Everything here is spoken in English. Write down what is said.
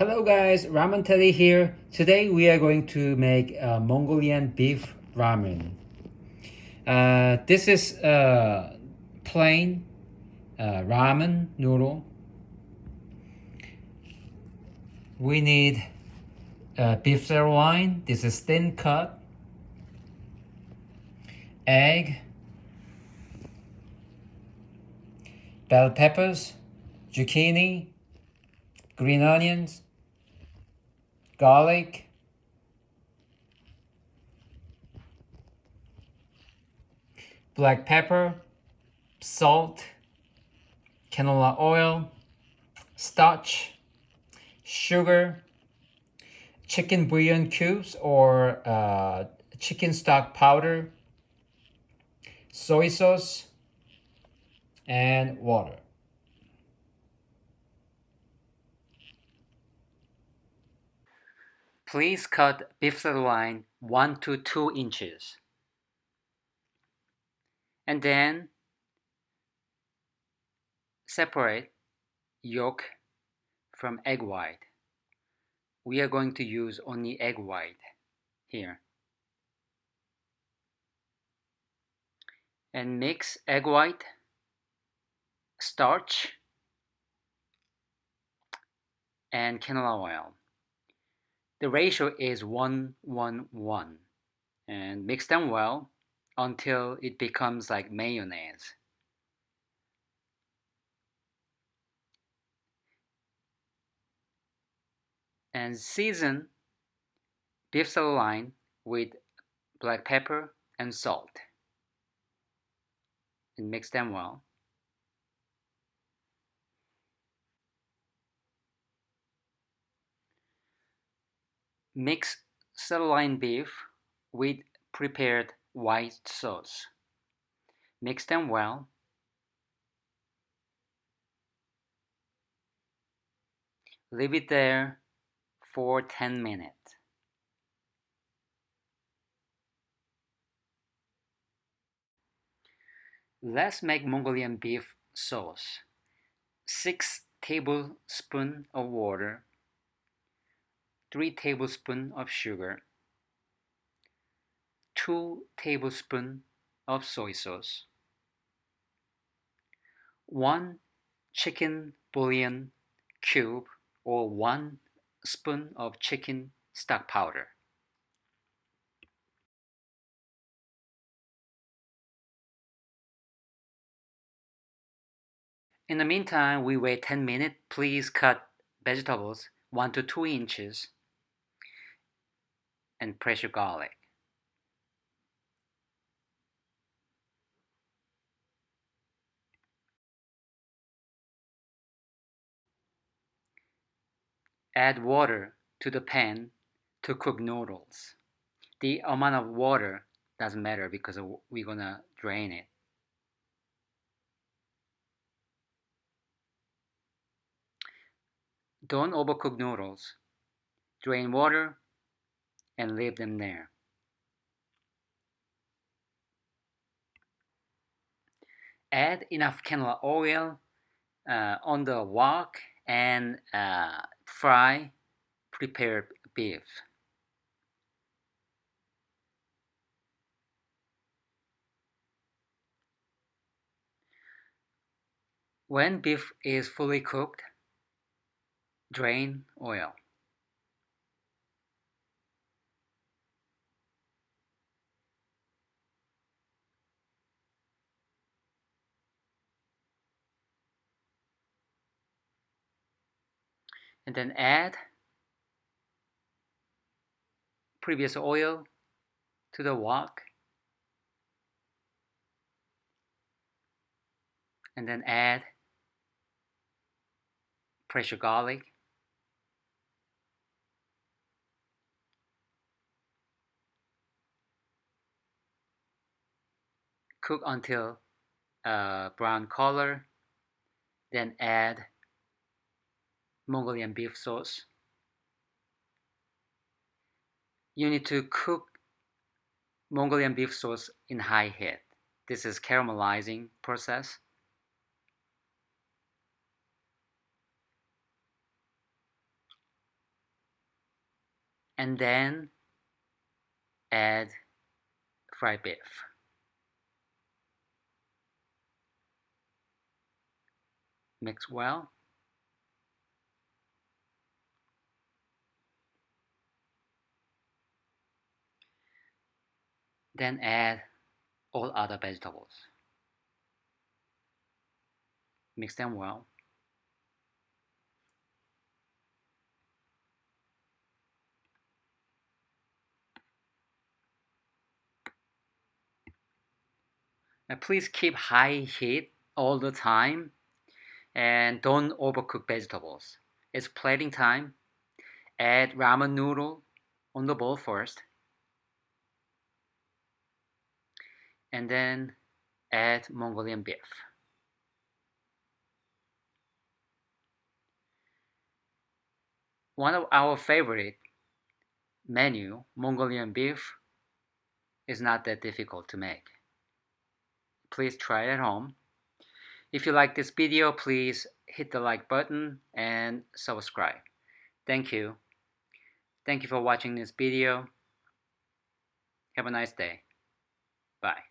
Hello guys, Ramen Teddy here. Today we are going to make Mongolian beef ramen. This is plain ramen noodle. We need beef sirloin. This is thin cut. Egg, bell peppers, zucchini, green onions, garlic, black pepper, salt, canola oil, starch, sugar, chicken bouillon cubes or chicken stock powder, soy sauce, and water. Please cut beef sirloin 1 to 2 inches. And then separate yolk from egg white. We are going to use only egg white here. And mix egg white, starch, and canola oil. The ratio is 1:1:1 and mix them well until it becomes like mayonnaise. And season beef sirloin with black pepper and salt and mix them well. Mix sirloin beef with prepared white sauce. Mix them well. Leave it there for 10 minutes. Let's make Mongolian beef sauce. 6 tablespoons of water, 3 tablespoons of sugar, 2 tablespoons of soy sauce, 1 chicken bouillon cube or 1 spoon of chicken stock powder. In the meantime, we wait 10 minutes. Please cut vegetables 1 to 2 inches and press your garlic. Add water to the pan to cook noodles. The amount of water doesn't matter because we're gonna drain it. Don't overcook noodles. Drain water and leave them there. Add enough canola oil on the wok and fry prepared beef. When beef is fully cooked, drain oil. And then add previous oil to the wok. And then add pressure garlic. Cook until brown color. Then add Mongolian beef sauce. You need to cook Mongolian beef sauce in high heat. This is caramelizing process. and then add fried beef. Mix well. Then add all other vegetables. Mix them well. Now please keep high heat all the time and don't overcook vegetables. It's plating time. Add ramen noodle on the bowl first, and then add Mongolian beef. One of our favorite menu, Mongolian beef, is not that difficult to make. Please try it at home. If you like this video, please hit the like button and subscribe. Thank you. Thank you for watching this video. Have a nice day. Bye.